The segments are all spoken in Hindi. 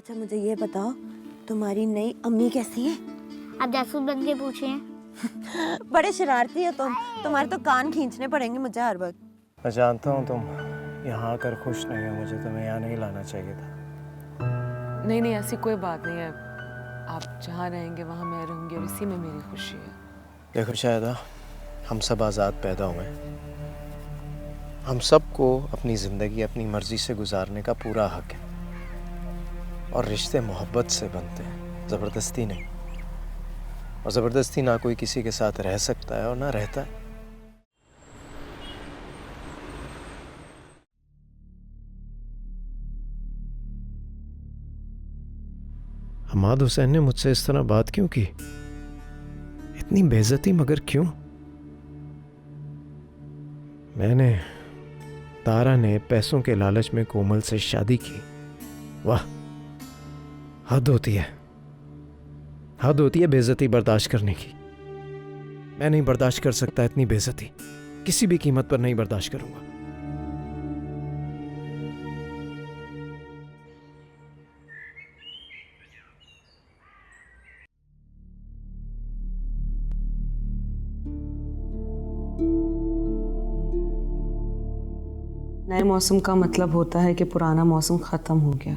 अच्छा मुझे ये बताओ, तुम्हारी नई अम्मी कैसी है? आप जासूस बन के पूछे। बड़े शरारती हो तुम, तुम्हारे तो कान खींचने पड़ेंगे मुझे हर वक्त। मैं जानता हूँ तुम यहाँ आकर खुश नहीं हो, मुझे तुम्हें यहाँ नहीं लाना चाहिए था। नहीं नहीं, ऐसी कोई बात नहीं है। आप जहाँ रहेंगे वहाँ मैं रहूँगी और इसी में मेरी खुशी है। देखो शायदा, हम सब आज़ाद पैदा हुए हैं। हम सबको अपनी ज़िंदगी अपनी मर्ज़ी से गुजारने का पूरा हक है, और रिश्ते मोहब्बत से बनते हैं, ज़बरदस्ती नहीं। और ज़बरदस्ती ना कोई किसी के साथ रह सकता है और ना रहता है। हमाद हुसैन ने मुझसे इस तरह बात क्यों की? इतनी बेइज्जती मगर क्यों? तारा ने पैसों के लालच में कोमल से शादी की। वाह, हद होती है, हद होती है बेइज्जती बर्दाश्त करने की। मैं नहीं बर्दाश्त कर सकता इतनी बेइज्जती, किसी भी कीमत पर नहीं बर्दाश्त करूंगा। नए मौसम का मतलब होता है कि पुराना मौसम ख़त्म हो गया।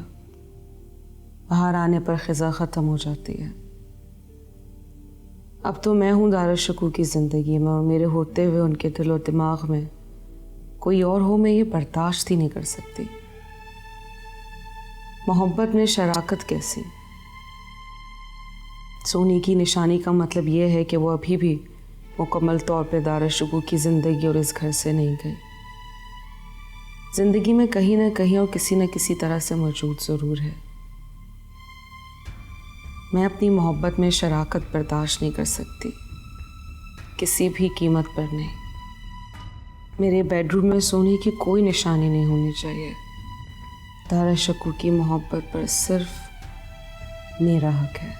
बाहर आने पर ख़िज़ा ख़त्म हो जाती है। अब तो मैं हूँ दारुशकू की ज़िंदगी में, और मेरे होते हुए उनके दिल और दिमाग में कोई और हो, मैं ये बर्दाश्त ही नहीं कर सकती। मोहब्बत में शराकत कैसी? सोने की निशानी का मतलब ये है कि वो अभी भी मुकम्मल तौर पे दारुशकू की ज़िंदगी और इस घर से नहीं गई। ज़िंदगी में कहीं ना कहीं और किसी न किसी तरह से मौजूद ज़रूर है। मैं अपनी मोहब्बत में शराकत बर्दाश्त नहीं कर सकती, किसी भी कीमत पर नहीं। मेरे बेडरूम में सोने की कोई निशानी नहीं होनी चाहिए। दारुशकू की मोहब्बत पर सिर्फ मेरा हक है।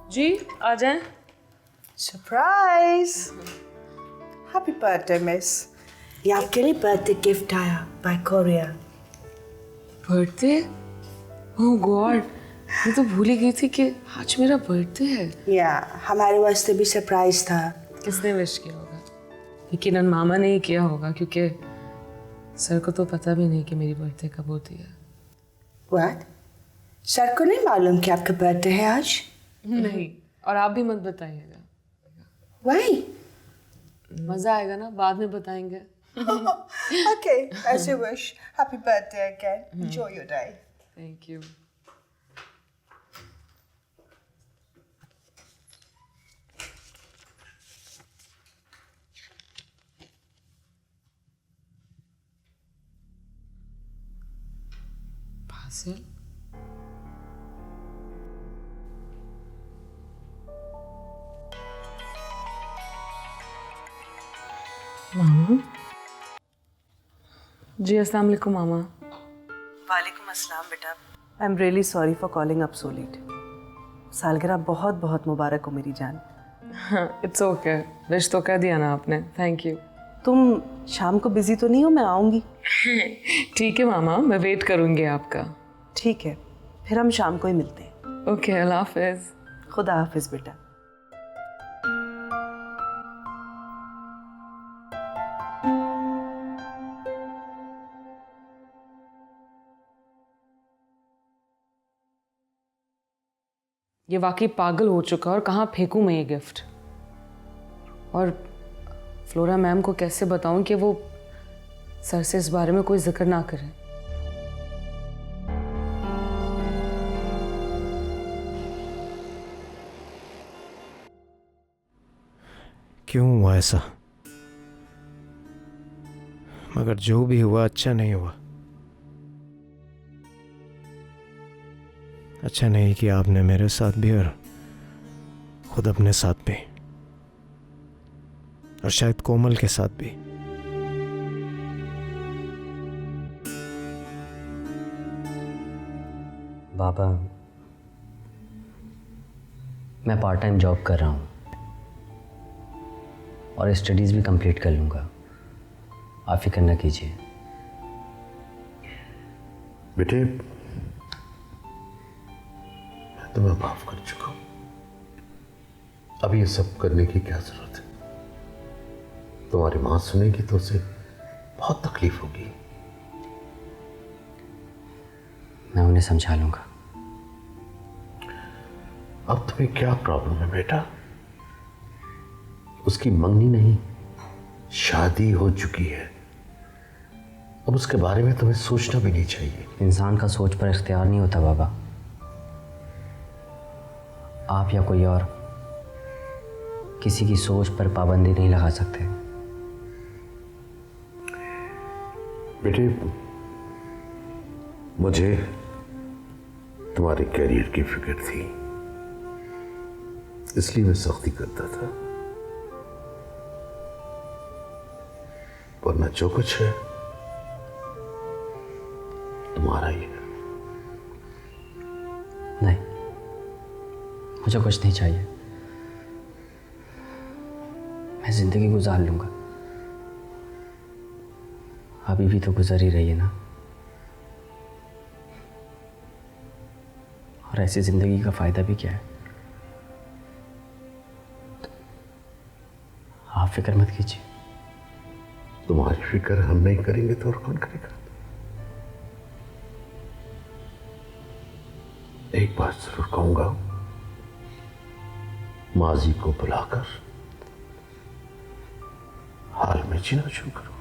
जी आ जाएं। सरप्राइज! Happy birthday miss. ये आपके लिए बर्थडे गिफ्ट आया बाय कोरियर। बर्थडे? ओह गॉड, मैं तो भूल ही गई थी कि आज मेरा बर्थडे है। या हमारे वास्ते भी सरप्राइज था। किसने विश किया होगा? यकीनन मामा ने ही किया होगा, क्योंकि सर को तो पता भी नहीं कि मेरी बर्थडे कब होती है। व्हाट? सर को नहीं मालूम कि आपका बर्थडे है आज? नहीं, और आप भी मत बताइएगा। Why? मजा आएगा ना, बाद में बताएंगे। Okay, as you wish. Happy birthday again. Enjoy your day. Thank you. Fasil, मामा जी, अस्सलाम वालेकुम मामा। वालेकुम अस्सलाम बेटा। I am really sorry for calling up so late. सालगिरह बहुत बहुत मुबारक हो मेरी जान। इट्स ओके, विश तो कर दिया ना आपने, थैंक यू। तुम शाम को बिजी तो नहीं हो? मैं आऊँगी। ठीक है मामा, मैं वेट करूँगी आपका। ठीक है, फिर हम शाम को ही मिलते हैं। ओके, अल्लाह हाफिज़। खुदा हाफिज बेटा। ये वाकई पागल हो चुका है, और कहाँ फेंकूं मैं ये गिफ्ट? और फ्लोरा मैम को कैसे बताऊं कि वो सर से इस बारे में कोई जिक्र ना करें? क्यों हुआ ऐसा? मगर जो भी हुआ अच्छा नहीं हुआ। अच्छा नहीं किया आपने मेरे साथ भी, और खुद अपने साथ भी, और शायद कोमल के साथ भी। बाबा, मैं पार्ट टाइम जॉब कर रहा हूँ और स्टडीज़ भी कंप्लीट कर लूँगा। आप फिक्र न कीजिए। बेटे, मैं तुम्हें माफ कर चुका हूँ। अब ये सब करने की क्या जरूरत है? तुम्हारी माँ सुनेगी तो उसे बहुत तकलीफ होगी। मैं उन्हें समझा लूँगा। अब तुम्हें क्या प्रॉब्लम है बेटा? उसकी मंगनी नहीं, शादी हो चुकी है। अब उसके बारे में तुम्हें सोचना भी नहीं चाहिए। इंसान का सोच पर इख्तियार नहीं होता बाबा। आप या कोई और किसी की सोच पर पाबंदी नहीं लगा सकते। बेटे, मुझे तुम्हारे कैरियर की फिक्र थी, इसलिए मैं सख्ती करता था, वरना जो कुछ है तुम्हारा ही है। नहीं, मुझे कुछ नहीं चाहिए। मैं जिंदगी गुजार लूंगा। अभी भी तो गुजर ही रही है ना। और ऐसी जिंदगी का फायदा भी क्या है? आप फिक्र मत कीजिए। तुम्हारी फिक्र हम नहीं करेंगे तो और कौन करेगा? एक बात जरूर कहूंगा, माजी को बुलाकर हाल में जीना शुरू करो।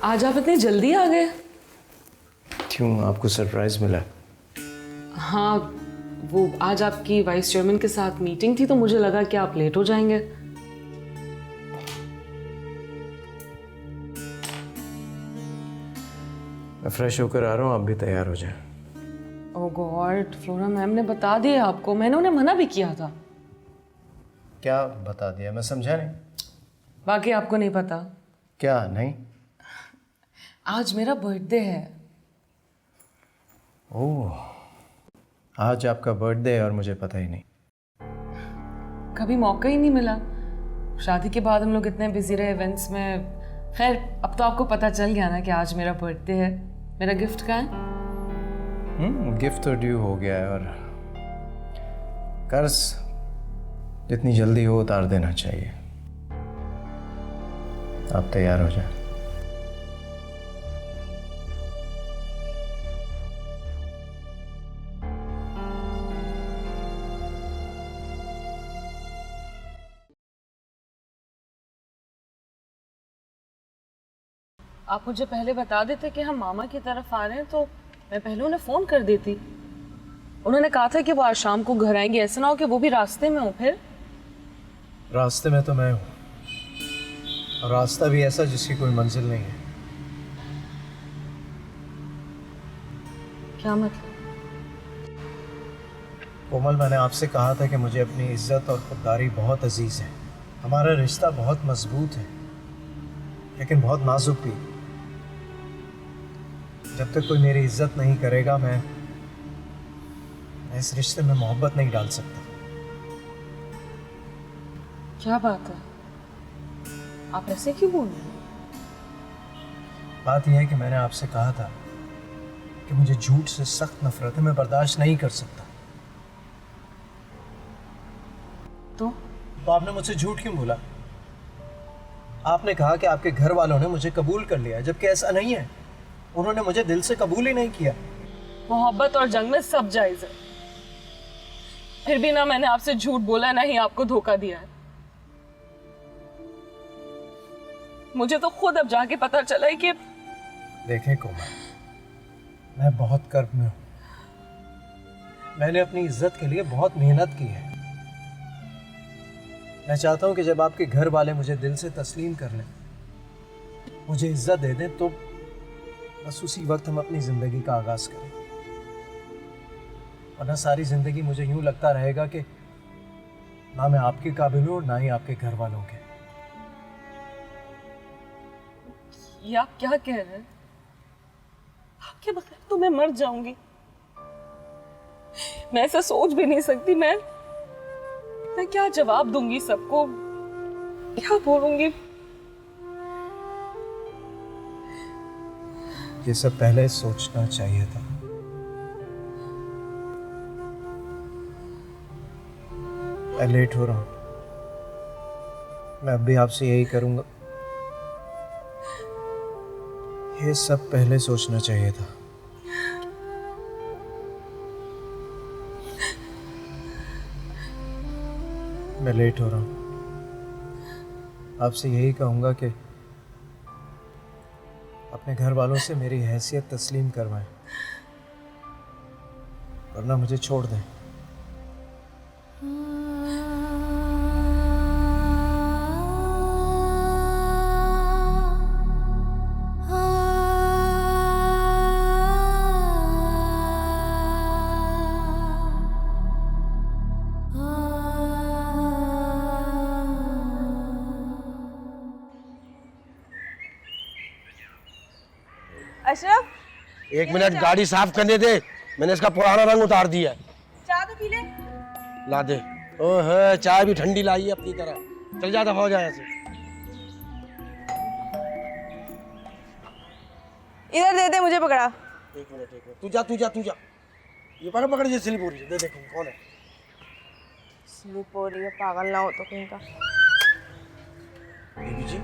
आज आप इतनी जल्दी आ गए? क्यों, आपको सरप्राइज मिला? हाँ, वो आज आपकी वाइस चेयरमैन के साथ मीटिंग थी तो मुझे लगा कि आप लेट हो जाएंगे। मैं फ्रेश होकर आ रहा हूँ, आप भी तैयार हो जाए। ओह गॉड, फ्लोरा मैम ने बता दिया आपको? मैंने उन्हें मना भी किया था। क्या बता दिया? मैं समझा नहीं। बाकी आपको नहीं पता? क्या नहीं? आज मेरा बर्थडे है। ओह, आज आपका बर्थडे है और मुझे पता ही नहीं। कभी मौका ही नहीं मिला। शादी के बाद हम लोग इतने बिजी रहे इवेंट्स में। खैर, अब तो आपको पता चल गया ना कि आज मेरा बर्थडे है। मेरा गिफ्ट कहाँ है? गिफ्ट तो ड्यू हो गया है और कर्ज जितनी जल्दी हो उतार देना चाहिए। आप तैयार हो जाए। आप मुझे पहले बता देते कि हम मामा की तरफ आ रहे हैं तो मैं पहले उन्हें फ़ोन कर देती। उन्होंने कहा था कि वो आज शाम को घर आएंगे। ऐसा ना हो कि वो भी रास्ते में हो। फिर रास्ते में तो मैं हूँ, और रास्ता भी ऐसा जिसकी कोई मंजिल नहीं है। क्या मतलब? कोमल, मैंने आपसे कहा था कि मुझे अपनी इज्जत और खुददारी बहुत अजीज़ है। हमारा रिश्ता बहुत मजबूत है, लेकिन बहुत नाजुक भी। जब तक कोई मेरी इज्जत नहीं करेगा, मैं इस रिश्ते में मोहब्बत नहीं डाल सकता। क्या बात है? आप ऐसे क्यों बोल रहे हैं? बात यह है कि मैंने आपसे कहा था कि मुझे झूठ से सख्त नफरत है, मैं बर्दाश्त नहीं कर सकता। तो आपने मुझसे झूठ क्यों बोला? आपने कहा कि आपके घर वालों ने मुझे कबूल कर लिया, जबकि ऐसा नहीं है। उन्होंने मुझे दिल से कबूल ही नहीं किया। मोहब्बत और जंग में सब जायज है। फिर भी ना मैंने आपसे झूठ बोला, ना ही आपको धोखा दिया है। मुझे तो खुद अब जाके पता चला है कि देखें कोमल, मैं बहुत कर्ब में हूँ। मैंने अपनी इज्जत के लिए बहुत मेहनत की है। मैं चाहता हूँ कि जब आपके घर वाले मुझे दिल से तस्लीम कर लें, मुझे इज्जत दे दें, तो बस उसी वक्त हम अपनी जिंदगी का आगाज करें। वरना सारी जिंदगी मुझे यूं लगता रहेगा कि ना मैं आपके काबिल हूं, ना ही आपके घर वालों के। ये आप क्या कह रहे हैं? आपके बगैर तो मैं मर जाऊंगी। मैं ऐसा सोच भी नहीं सकती। मैं क्या जवाब दूंगी सबको, क्या बोलूंगी? ये सब पहले सोचना चाहिए था। मैं लेट हो रहा हूं। मैं अब भी आपसे यही करूंगा, ये सब पहले सोचना चाहिए था। मैं लेट हो रहा हूं। आपसे यही कहूंगा कि अपने घर वालों से मेरी हैसियत तस्लीम करवाएं, वरना मुझे छोड़ दें। अशरफ, एक मिनट, गाड़ी साफ करने दे। मैंने इसका पुराना रंग उतार दिया है। चाय तो पी ले। ला दे। ओह, चाय भी ठंडी लाई है अपनी तरह। चल जा, दफा हो जाए ऐसे। इधर दे दे, मुझे पकड़ा। एक मिनट, तू जा। ये पकड़ पकड़ ये स्लिप हो रही है। दे देखो कौन है। स्लिप हो रही है, पागल ना हो तो कहीं का। बीबी जी,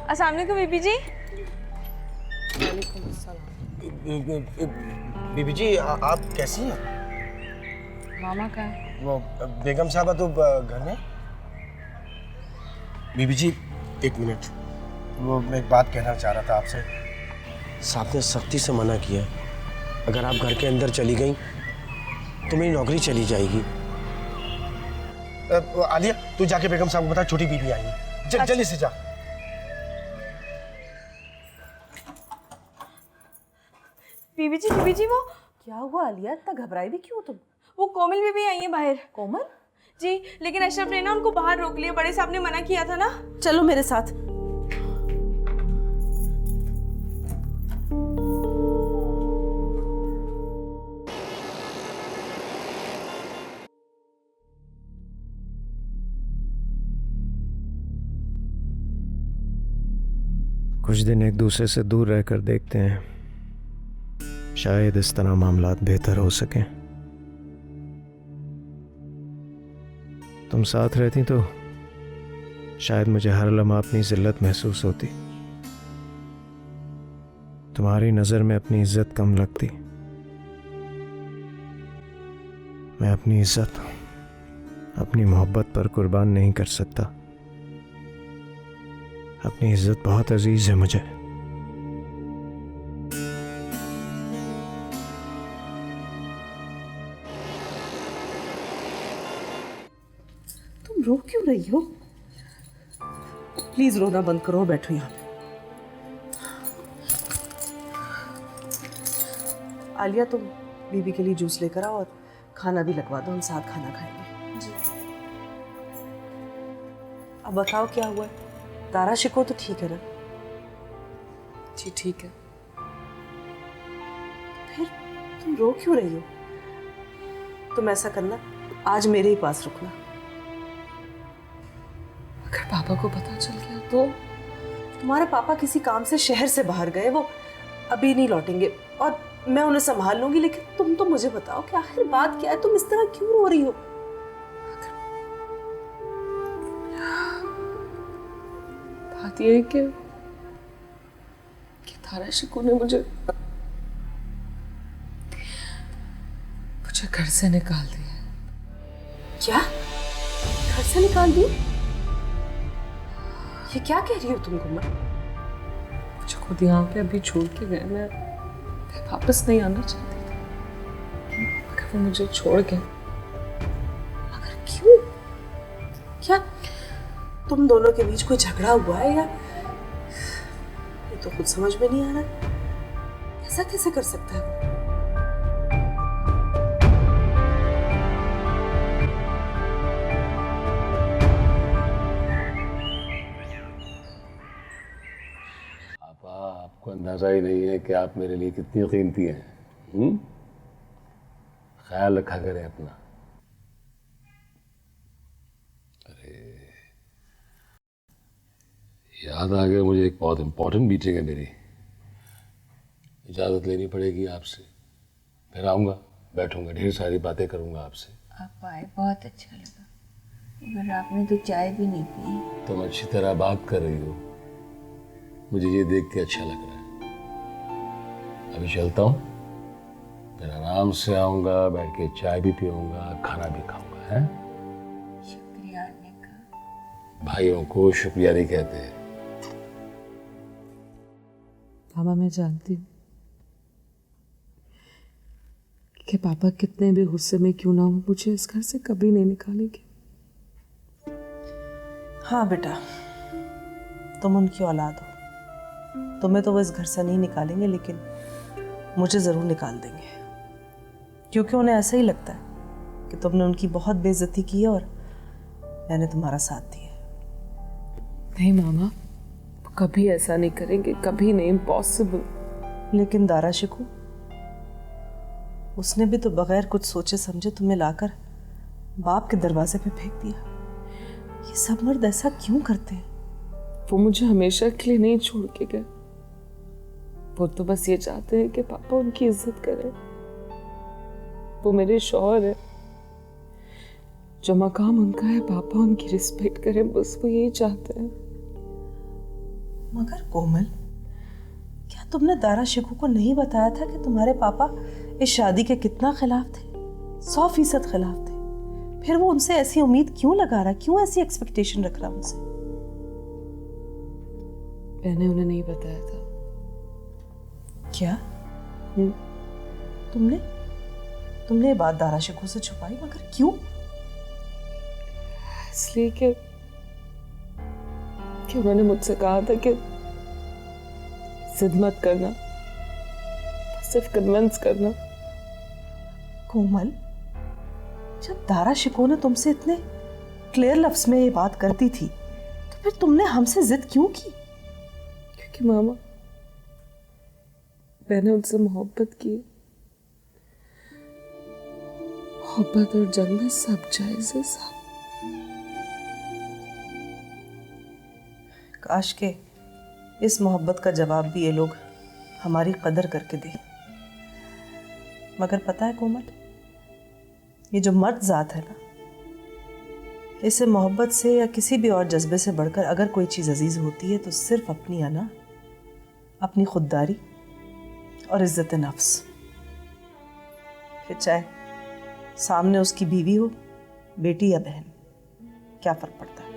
अस्सलाम वालेकुम बीबी जी। बीबी जी आप कैसी हैं? मामा का है। वो बेगम साहबा तो घर में। बीबी जी एक मिनट, वो मैं एक बात कहना चाह रहा था आपसे। साहब ने सख्ती से मना किया है, अगर आप घर के अंदर चली गई तो मेरी नौकरी चली जाएगी। आलिया, तू जाके बेगम साहब को बता छोटी बीबी आई है। जल्दी से जा। बीबी जी वो क्या हुआ आलिया, इतना घबराई भी क्यों तुम? वो कोमल बीबी आई है बाहर। कोमल जी, लेकिन अशरफ ने ना उनको बाहर रोक लिया। बड़े साहब ने मना किया था ना। चलो मेरे साथ। कुछ दिन एक दूसरे से दूर रहकर देखते हैं, शायद इस तरह मामलात बेहतर हो सकें। तुम साथ रहती तो शायद मुझे हर लम्हा अपनी जिल्लत महसूस होती, तुम्हारी नजर में अपनी इज्जत कम लगती। मैं अपनी इज्जत अपनी मोहब्बत पर कुर्बान नहीं कर सकता। अपनी इज्जत बहुत अजीज है मुझे। तुम रो क्यों रही हो? प्लीज रोना बंद करो, बैठो यहाँ पे। आलिया, तुम बीबी के लिए जूस लेकर आओ और खाना भी लगवा दो, हम साथ खाना खाएंगे। जी। अब बताओ क्या हुआ है? तारा शिको तो ठीक है ना? जी ठीक है। फिर तुम रो क्यों रही हो? तुम ऐसा करना, आज मेरे ही पास रुकना। अगर पापा को पता चल गया तो? तुम्हारे पापा किसी काम से शहर से बाहर गए, वो अभी नहीं लौटेंगे और मैं उन्हें संभाल लूंगी। लेकिन तुम तो मुझे बताओ कि आखिर बात क्या है? तुम इस तरह क्यों रो रही हो? बात यह है कि तारा शिकू ने मुझे घर से निकाल दिया। क्या? घर से निकाल दी? ये क्या कह रही हो तुम कोमल? मुझे खुद यहाँ पे अभी छोड़ के गए, मैं वापस नहीं आना चाहती थी, मगर वो मुझे छोड़ गए। मगर क्यों? क्या तुम दोनों के बीच कोई झगड़ा हुआ है या? ये तो कुछ समझ में नहीं आ रहा। ऐसा कैसे कर सकता है वो? आपको अंदाजा ही नहीं है कि आप मेरे लिए कितनी कीमती हैं। ख्याल रखा करें अपना। अरे याद आ गया मुझे, एक बहुत इंपॉर्टेंट मीटिंग है मेरी, इजाज़त लेनी पड़ेगी आपसे। फिर आऊँगा, बैठूंगा, ढेर सारी बातें करूँगा आपसे। आप आए, बहुत अच्छा लगा, मगर आपने तो चाय भी नहीं पी। तुम अच्छी तरह बात कर रही हो, मुझे ये देख के अच्छा लग रहा है। अभी चलता हूँ, फिर आराम से आऊँगा, बैठ के चाय भी पीऊँगा, खाना भी खाऊँगा। है शुक्रिया आने का। भाइयों को शुक्रिया नहीं कहते। मामा, मैं जानती हूँ कि पापा कितने भी गुस्से में क्यों ना हो, मुझे इस घर से कभी नहीं निकालेंगे। हाँ बेटा, तुम उनकी औलाद हो, तुम्हें तो वो इस घर से नहीं निकालेंगे, लेकिन मुझे ज़रूर निकाल देंगे, क्योंकि उन्हें ऐसा ही लगता है कि तुमने उनकी बहुत बेइज्जती की है और मैंने तुम्हारा साथ दिया। नहीं मामा, वो कभी ऐसा नहीं करेंगे, कभी नहीं, इम्पॉसिबल। लेकिन दारा शिकू, उसने भी तो बगैर कुछ सोचे समझे तुम्हें लाकर बाप के दरवाजे पे फेंक दिया। ये सब मर्द ऐसा क्यों करते हैं? वो मुझे हमेशा के लिए नहीं छोड़ के गए। वो तो बस ये चाहते हैं कि पापा उनकी इज्जत करें। वो मेरे शौहर है, जो मकाम उनका है पापा उनकी रिस्पेक्ट करें, बस वो यही चाहते हैं। मगर कोमल, क्या तुमने दारा शिकू को नहीं बताया था कि तुम्हारे पापा इस शादी के कितना खिलाफ थे? 100% खिलाफ थे। फिर वो उनसे ऐसी उम्मीद क्यों लगा रहा, क्यों ऐसी एक्सपेक्टेशन रख रहा उनसे? मैंने उन्हें नहीं बताया था। क्या? तुमने ये बात दारा शिकू से छुपाई, मगर क्यों? इसलिए कि उन्होंने मुझसे कहा था कि जिद मत करना, सिर्फ कन्विंस करना। कोमल, जब दारा शिकू ने तुमसे इतने क्लियर लफ्ज में ये बात करती थी, तो फिर तुमने हमसे जिद क्यों की? क्योंकि मामा, मैंने उनसे मोहब्बत की। मोहब्बत और जंग में सब जायज है, सब। काश के इस मोहब्बत का जवाब भी ये लोग हमारी कदर करके दे। मगर पता है कोमल, ये जो मर्द जात है ना, इसे मोहब्बत से या किसी भी और जज्बे से बढ़कर अगर कोई चीज़ अजीज़ होती है तो सिर्फ अपनी अना, अपनी खुददारी और इज्जत नफ्स। फिर चाहे सामने उसकी बीवी हो, बेटी या बहन, क्या फर्क पड़ता है?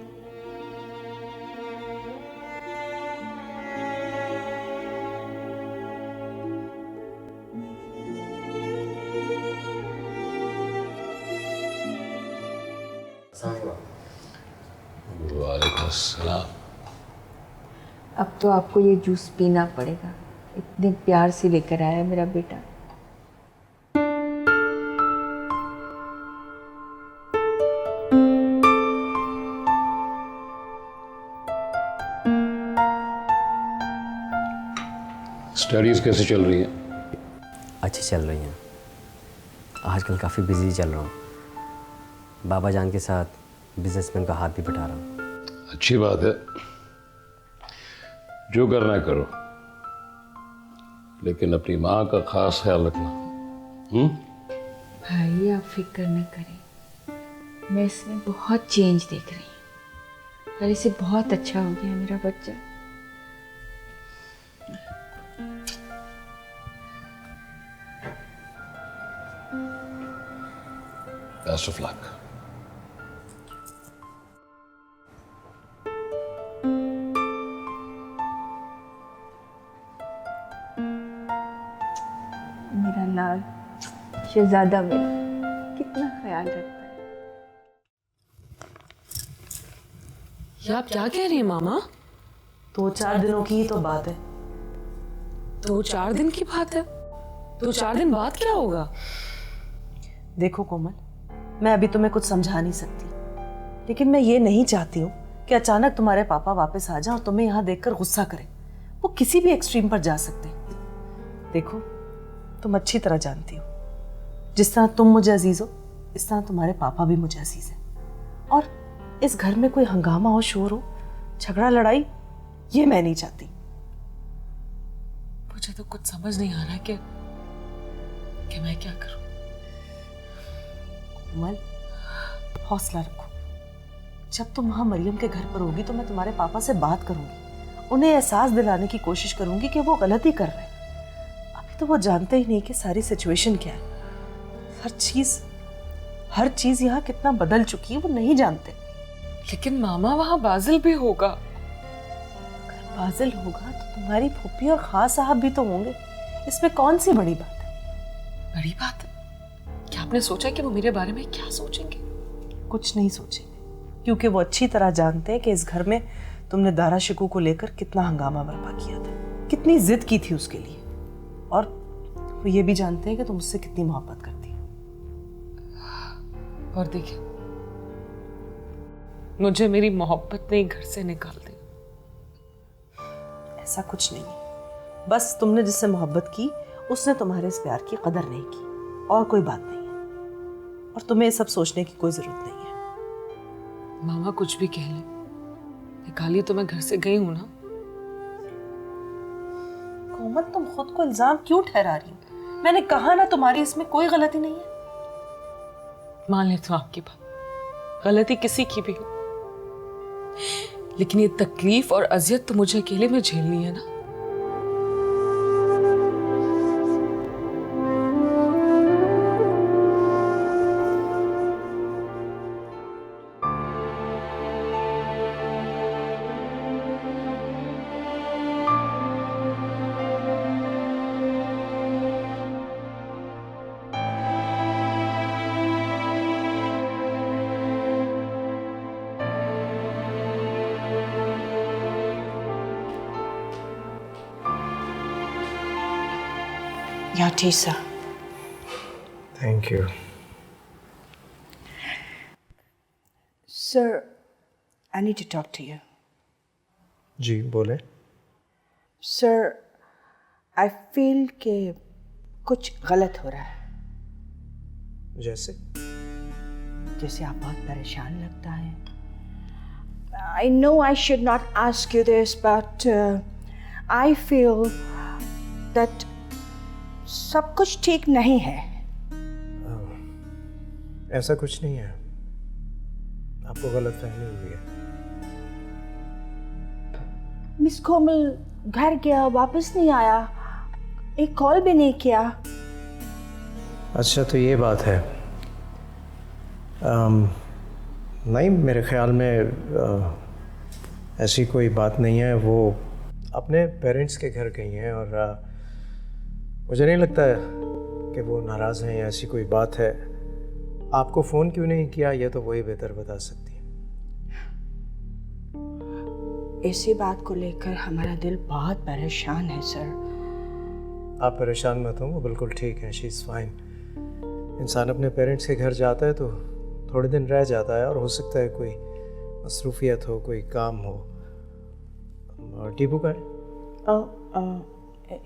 वालेकुम अस्सलाम। अब तो आपको ये जूस पीना पड़ेगा, इतने प्यार से लेकर आया मेरा बेटा। स्टडीज कैसे चल रही हैं? अच्छी चल रही हैं। आजकल काफ़ी बिजी चल रहा हूँ। बाबा जान के साथ बिजनेसमैन का हाथ भी बटा रहा हूँ। अच्छी बात है, जो करना है करो, लेकिन अपनी माँ का खास ख्याल रखना। भाई आप फिक्र न करें, मैं इसमें बहुत चेंज देख रही हूँ और इसे बहुत अच्छा हो गया मेरा बच्चा। Best of luck. शहजादा मेरा कितना ख्याल रखता है। ये आप क्या कह रही हैं मामा? 2-4 दिनों की ही तो बात है। 2-4 दिन की बात है? 2-4 दिन बाद क्या होगा? देखो कोमल, मैं अभी तुम्हें कुछ समझा नहीं सकती, लेकिन मैं ये नहीं चाहती हूँ कि अचानक तुम्हारे पापा वापस आ जाएं और तुम्हें यहाँ देखकर गुस्सा करें। वो किसी भी एक्सट्रीम पर जा सकते हैं। देखो, तुम अच्छी तरह जानती हो, जिस तरह तुम मुझे अजीज हो, इस तरह तुम्हारे पापा भी मुझे अजीज हैं। और इस घर में कोई हंगामा हो, शोर हो, झगड़ा लड़ाई, ये मैं नहीं चाहती। मुझे तो कुछ समझ नहीं आ रहा कि मैं क्या करूं। कोमल, हौसला रखो। जब तुम वहां मरियम के घर पर होगी तो मैं तुम्हारे पापा से बात करूंगी, उन्हें एहसास दिलाने की कोशिश करूंगी कि वो गलती कर रहे हैं। अभी तो वो जानते ही नहीं कि सारी सिचुएशन क्या है। हर चीज यहाँ कितना बदल चुकी है वो नहीं जानते। लेकिन मामा वहां बाजिल भी होगा। अगर बाजिल होगा तो तुम्हारी फूफी और खां साहब भी तो होंगे। इसमें कौन सी बड़ी बात है? बड़ी बात? क्या आपने सोचा कि वो मेरे बारे में क्या सोचेंगे? कुछ नहीं सोचेंगे, क्योंकि वो अच्छी तरह जानते हैं कि इस घर में तुमने दारा शिकू को लेकर कितना हंगामा बर्पा किया था, कितनी जिद की थी उसके लिए, और वो ये भी जानते हैं कि तुम उससे कितनी मोहब्बत करती हो। और देखिए, मुझे मेरी मोहब्बत ने घर से निकाल दिया। ऐसा कुछ नहीं है, बस तुमने जिससे मोहब्बत की उसने तुम्हारे इस प्यार की कदर नहीं की, और कोई बात नहीं है। और तुम्हें सब सोचने की कोई जरूरत नहीं है। मामा कुछ भी कह ले, निकालिए तो मैं घर से गई हूं ना। कोमल, तुम खुद को इल्जाम क्यों ठहरा रही हो? मैंने कहा ना, तुम्हारी इसमें कोई गलती नहीं है। मान लेती हूँ आपकी बात, गलती किसी की भी हो, लेकिन ये तकलीफ और अजियत तो मुझे अकेले में झेलनी है ना। Yatisa. Thank you. Sir, I need to talk to you. जी बोले। Sir, I feel कि कुछ गलत हो रहा है। जैसे? जैसे आप बहुत परेशान लगता है। I know I should not ask you this, but I feel that सब कुछ ठीक नहीं है। ऐसा कुछ नहीं है, आपको गलतफहमी हुई है। मिस कोमल घर गया, वापस नहीं आया, एक कॉल भी नहीं किया। अच्छा, तो ये बात है। नहीं, मेरे ख्याल में ऐसी कोई बात नहीं है। वो अपने पेरेंट्स के घर गई हैं और मुझे नहीं लगता है कि वो नाराज़ हैं या ऐसी कोई बात है। आपको फ़ोन क्यों नहीं किया, ये तो वही बेहतर बता सकती है। इसी बात को लेकर हमारा दिल बहुत परेशान है सर। आप परेशान मत हो, वो बिल्कुल ठीक है, शी इज़ फाइन। इंसान अपने पेरेंट्स के घर जाता है तो थोड़े दिन रह जाता है, और हो सकता है कोई मसरूफियत हो, कोई काम हो। और टीपू का है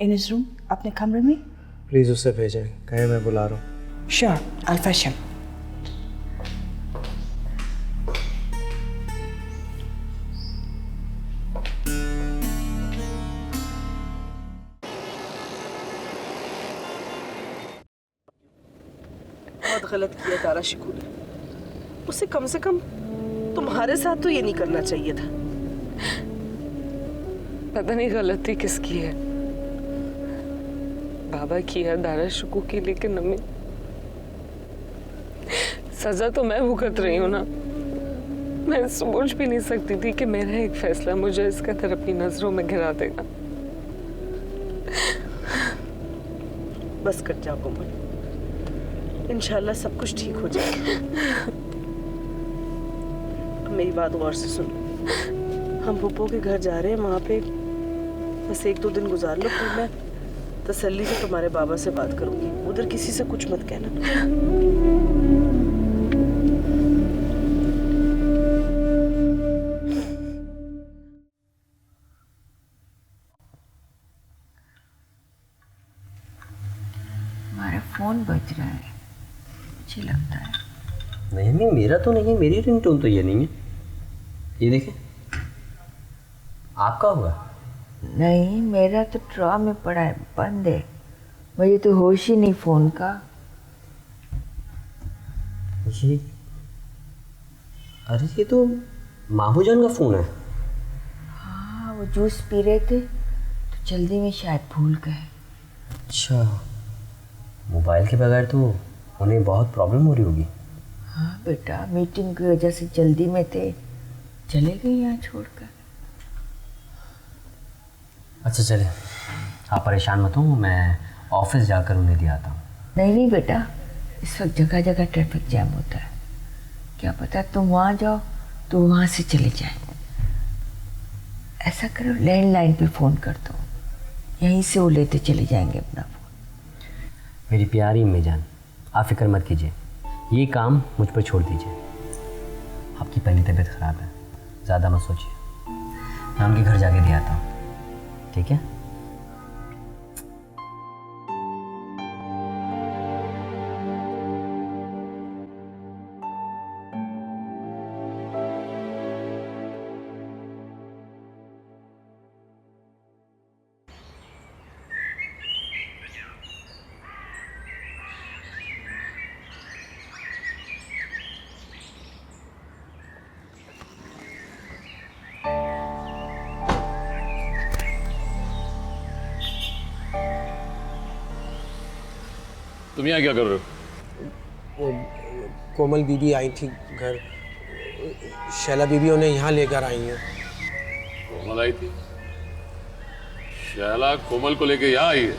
इन हिज रूम, अपने कमरे में। प्लीज़ उसे भेजें, कहें मैं बुला रहा हूँ। श्योर, आई फेच हिम। बहुत गलत किया दारा शिकू ने। उसे कम से कम तुम्हारे साथ तो ये नहीं करना चाहिए था। पता नहीं गलती किसकी है, बाबा की है, दारा शिकू की, लेकिन अम्मी सजा तो मैं भुगत रही हूँ ना। मैं सोच भी नहीं सकती थी कि मेरा एक फैसला मुझे इस कदर अपनी नजरों में गिरा देगा। बस कर जाओ कोमल, इंशाल्लाह सब कुछ ठीक हो जाएगा। अब मेरी बात गौर से सुनो, हम पुप्पो के घर जा रहे हैं, वहाँ पे बस 1-2 दिन गुजार लो, फिर मैं तसल्ली से तुम्हारे बाबा से बात करूंगी। उधर किसी से कुछ मत कहना। हमारा फ़ोन बज रहा है, मुझे लगता है। नहीं नहीं, मेरा तो नहीं है, मेरी रिंगटोन तो ये नहीं है। ये देखें, आपका होगा? नहीं, मेरा तो ड्रॉ में पड़ा है, बंद है। मुझे तो होश ही नहीं फ़ोन का। ये, अरे ये तो मामू जान का फ़ोन है। हाँ, वो जूस पी रहे थे तो जल्दी में शायद भूल गए। अच्छा, मोबाइल के बगैर तो उन्हें बहुत प्रॉब्लम हो रही होगी। हाँ बेटा, मीटिंग की वजह से जल्दी में थे, चले गए यहाँ छोड़कर। अच्छा चले, आप परेशान मत हो, मैं ऑफिस जाकर उन्हें दे आता हूँ। नहीं नहीं बेटा, इस वक्त जगह जगह ट्रैफिक जैम होता है, क्या पता तुम वहाँ जाओ तो वहाँ से चले जाए। ऐसा करो, लैंडलाइन पे फ़ोन कर दो, यहीं से वो लेते चले जाएंगे अपना फ़ोन। मेरी प्यारी अम्मी जान, आप फिक्र मत कीजिए, ये काम मुझ पर छोड़ दीजिए। आपकी पहली तबीयत ख़राब है, ज़्यादा मत सोचिए, मैं उनके घर जाके दे आता हूँ, ठीक है? तुम यहाँ क्या कर रहे हो? वो कोमल बीबी आई थी घर, शैला बीबी उन्हें यहाँ लेकर आई हैं। कोमल आई थी? शैला कोमल को लेके यहाँ आई है?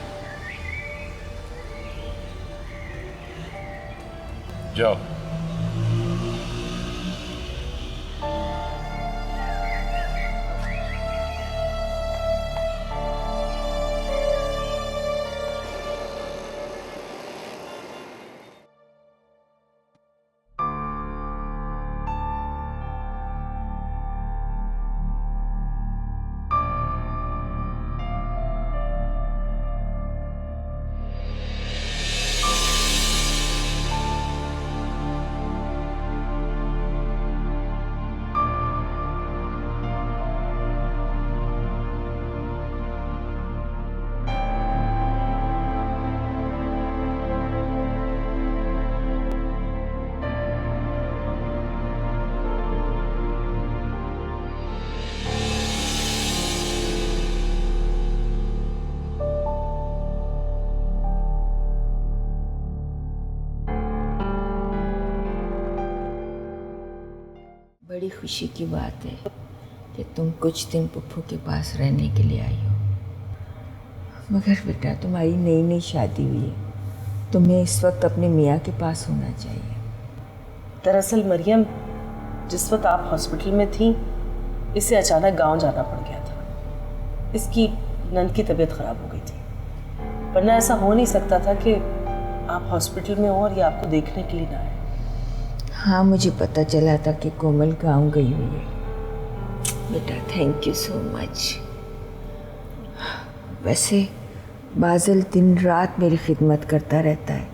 जाओ। बड़ी खुशी की बात है कि तुम कुछ दिन पुप्पू के पास रहने के लिए आई हो, मगर बेटा तुम्हारी नई नई शादी हुई है, तुम्हें इस वक्त अपने मियाँ के पास होना चाहिए। दरअसल मरियम, जिस वक्त आप हॉस्पिटल में थी, इसे अचानक गांव जाना पड़ गया था। इसकी नंद की तबीयत ख़राब हो गई थी, वरना ऐसा हो नहीं सकता था कि आप हॉस्पिटल में हो और ये आपको देखने के लिए ना आए। हाँ, मुझे पता चला था कि कोमल गांव गई हुई है। बेटा थैंक यू सो मच। वैसे बादल दिन रात मेरी खिदमत करता रहता है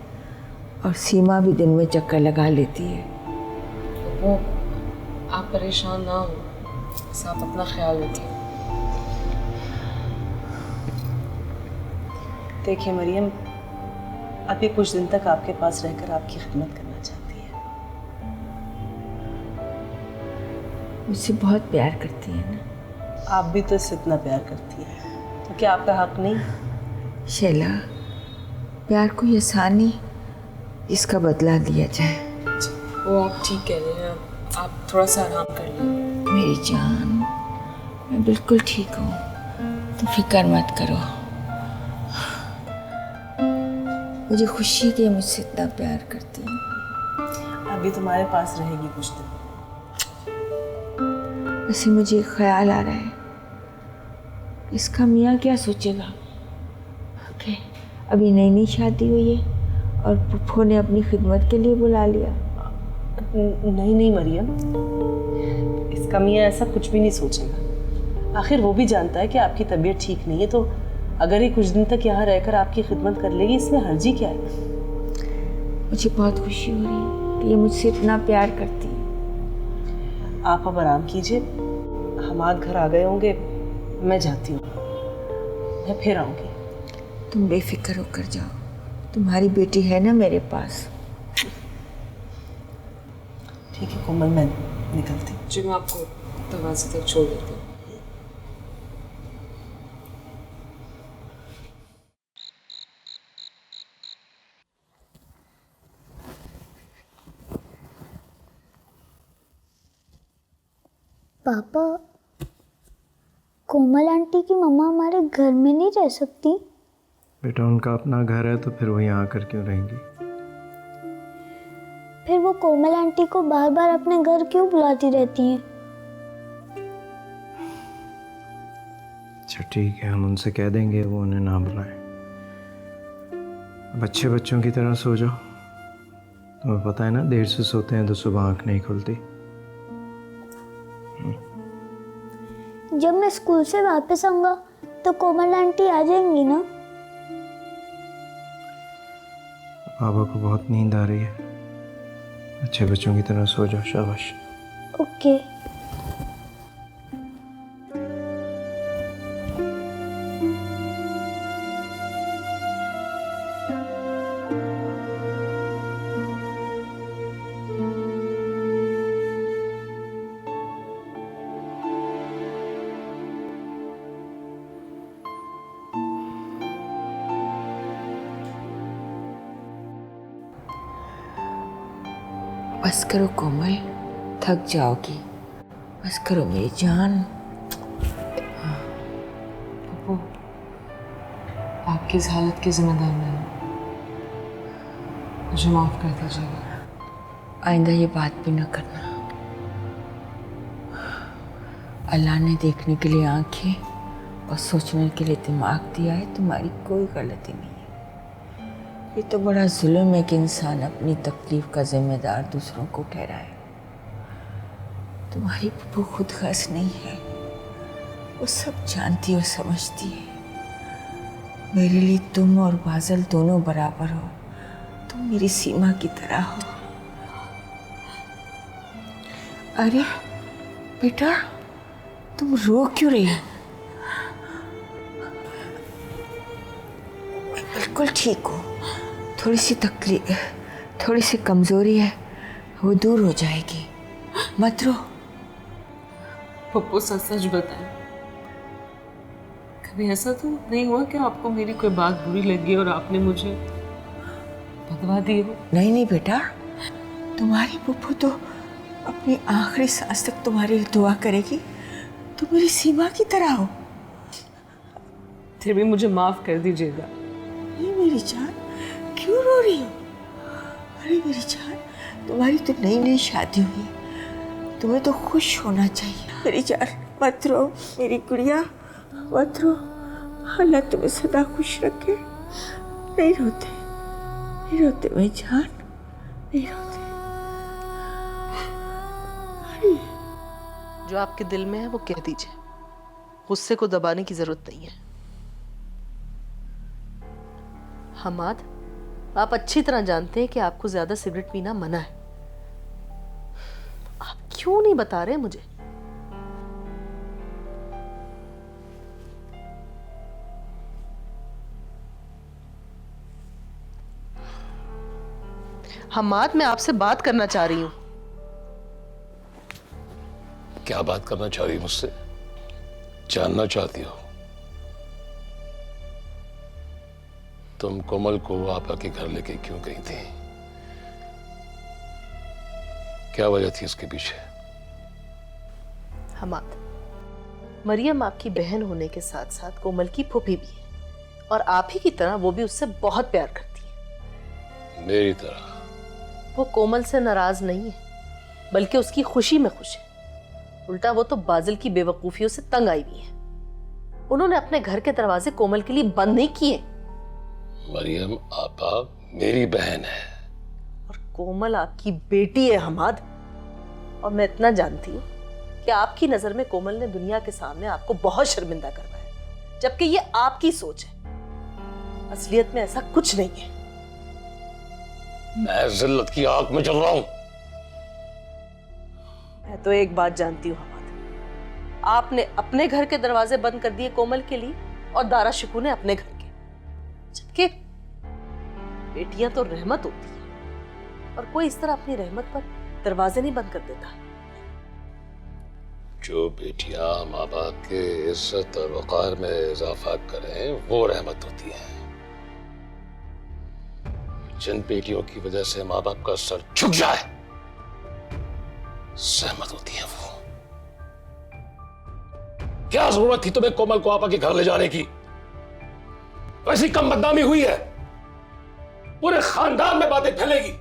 और सीमा भी दिन में चक्कर लगा लेती है। वो आप परेशान ना हो, बस आप अपना ख्याल रखिए। देखिए मरियम, अब ये कुछ दिन तक आपके पास रहकर आपकी खिदमत करना चाहती है। मुझसे बहुत प्यार करती है ना? आप भी तो इससे इतना प्यार करती है, तो क्या आपका हक नहीं? शैला, प्यार कोई आसानी इसका बदला दिया जाए। वो आप ठीक कह रहे हैं, आप थोड़ा सा आराम कर लें। मेरी जान, मैं बिल्कुल ठीक हूँ, तुम फिक्र मत करो। मुझे खुशी कि मुझसे इतना प्यार करती है। अभी तुम्हारे पास रहेगी कुछ दिन। वैसे मुझे एक ख्याल आ रहा है, इसका मियाँ क्या सोचेगा? ओके, अभी नई नई शादी हुई है और पुप्पो ने अपनी खिदमत के लिए बुला लिया। नहीं नहीं मरियम, इसका मियाँ ऐसा कुछ भी नहीं सोचेगा। आखिर वो भी जानता है कि आपकी तबीयत ठीक नहीं है, तो अगर ये कुछ दिन तक यहाँ रहकर आपकी खिदमत कर लेगी, इसमें हर्जी क्या है? मुझे बहुत खुशी हो रही है कि ये मुझसे इतना प्यार करती है। आप अब आराम कीजिए, हमाद घर आ गए होंगे, मैं जाती हूँ, मैं फिर आऊँगी। तुम बेफिक्र होकर जाओ, तुम्हारी बेटी है ना मेरे पास। ठीक है कोमल, मैं निकलती हूँ। जी, मैं आपको दरवाजे तक छोड़ देती हूँ। पापा, कोमल आंटी की मम्मा हमारे घर में नहीं रह सकती? बेटा, उनका अपना घर है तो फिर वो यहाँ आकर क्यों रहेंगी? फिर वो कोमल आंटी को बार बार अपने घर क्यों बुलाती रहती हैं? अच्छा ठीक है, हम उनसे कह देंगे वो उन्हें ना बुलाएं। अब अच्छे बच्चों की तरह सो जाओ। तुम्हें पता है ना, देर से सोते हैं तो सुबह आँख नहीं खुलती। जब मैं स्कूल से वापस आऊंगा तो कोमल आंटी आ जाएंगी ना? पापा को बहुत नींद आ रही है, अच्छे बच्चों की तरह सो जाओ। शाबाश। ओके। बस करो कोमल, थक जाओगी। बस करो मेरी जान। पप्पू, आपकी इस हालत की जिम्मेदार मैं हूँ, मुझे माफ़ कर दीजिएगा। आइंदा ये बात भी न करना। अल्लाह ने देखने के लिए आंखें और सोचने के लिए दिमाग दिया है, तुम्हारी कोई गलती नहीं है। ये तो बड़ा जुल्म है कि इंसान अपनी तकलीफ का जिम्मेदार दूसरों को ठहराए। तुम्हारी पप्पू खुद गर्ज नहीं है, वो सब जानती और समझती है। मेरे लिए तुम और बादल दोनों बराबर हो, तुम मेरी सीमा की तरह हो। अरे बेटा, तुम रो क्यों रही हो? मैं बिल्कुल ठीक हूँ, थोड़ी सी तकलीफ, थोड़ी सी कमजोरी है, वो दूर हो जाएगी। मत रो। पप्पू, सच सच बताएं, कभी ऐसा तो नहीं हुआ कि आपको मेरी कोई बात बुरी लगी और आपने मुझे भगवा दी हो? नहीं नहीं बेटा, तुम्हारी पप्पू तो अपनी आखिरी सांस तक तुम्हारी दुआ करेगी। तुम मेरी सीमा की तरह हो। फिर भी मुझे माफ कर दीजिएगा। ये मेरी जान, क्यों रो रही हो? अरे मेरी जान, तुम्हारी तो नई नई शादी हुई है, तुम्हें तो खुश होना चाहिए। मेरी जान मत रो, मेरी गुड़िया मत रो। अल्लाह तुम्हें सदा खुश रखे। नहीं रोते, नहीं रोते मेरी जान, नहीं रोते। जो आपके दिल में है वो कह दीजिए, गुस्से को दबाने की जरूरत नहीं है। हमाद, आप अच्छी तरह जानते हैं कि आपको ज्यादा सिगरेट पीना मना है। आप क्यों नहीं बता रहे मुझे? हमाद, मैं आपसे बात करना चाह रही हूं। क्या बात करना चाह रही मुझसे? जानना चाहती हो? तुम कोमल को आपा के घर लेके क्यों गई थी? क्या वजह थी उसके पीछे? हमाद, मरियम आपकी बहन होने के साथ साथ कोमल की फूफी भी है, और आप ही की तरह वो भी उससे बहुत प्यार करती है। मेरी तरह। वो कोमल से नाराज नहीं है, बल्कि उसकी खुशी में खुश है। उल्टा वो तो बाजिल की बेवकूफियों से तंग आई हुई है। उन्होंने अपने घर के दरवाजे कोमल के लिए बंद नहीं किए। मरियम आपा मेरी बहन है और कोमल आपकी बेटी है हमाद। और मैं इतना जानती हूँ कि आपकी नजर में कोमल ने दुनिया के सामने आपको बहुत शर्मिंदा करवाया, जबकि ये आपकी सोच है। असलियत में ऐसा कुछ नहीं है। मैं जिल्लत की आग में जल रहा हूं। मैं तो एक बात जानती हूँ हमाद, आपने अपने घर के दरवाजे बंद कर दिए कोमल के लिए और दारा शिकू ने अपने घर के। जबकि बेटियां तो रहमत होती है और कोई इस तरह अपनी रहमत पर दरवाजे नहीं बंद कर देता। जो बेटियां माँ बाप के इज्जत और वक़ार में इजाफा करें वो रहमत होती है। जिन बेटियों की वजह से माँ बाप का सर झुक जाए सहमत होती है वो। क्या जरूरत थी तुम्हें कोमल को आपा के घर ले जाने की? वैसी कम बदनामी हुई है, पूरे खानदान में बातें फैलेगी।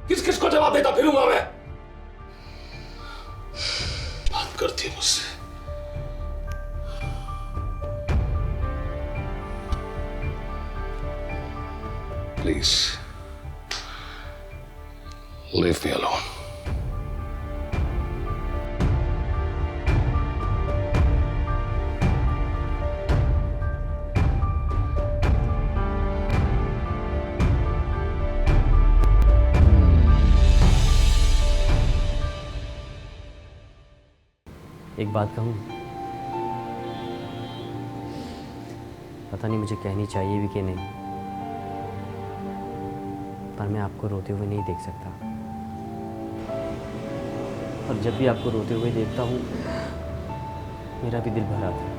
किस किस को जवाब देता फिरूंगा मैं? बात करती मुझसे। Please leave me alone. एक बात कहूँ, पता नहीं मुझे कहनी चाहिए भी कि नहीं, पर मैं आपको रोते हुए नहीं देख सकता। और जब भी आपको रोते हुए देखता हूँ मेरा भी दिल भर आता है।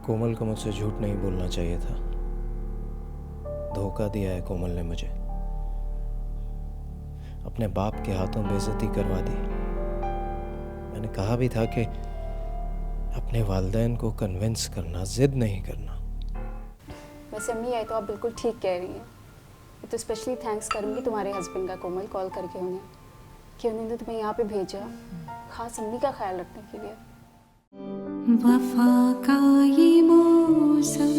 कोमल को मुझसे झूठ नहीं बोलना चाहिए था। धोखा दिया है कोमल ने मुझे। अपने बाप के हाथों बेइज्जती करवा दी। मैंने कहा भी था कि अपने वालिदैन को कन्विंस करना, जिद नहीं करना। वैसे अम्मी ये तो आप बिल्कुल ठीक कह रही हैं। मैं तो स्पेशली थैंक्स करूंगी तुम्हारे हस्बैंड का कोमल कॉल करके उन्हें कि उन्होंने तुम्हें यहाँ पे भेजा, खास अम्मी का ख्याल रखने के लिए। वफा का ये मौसम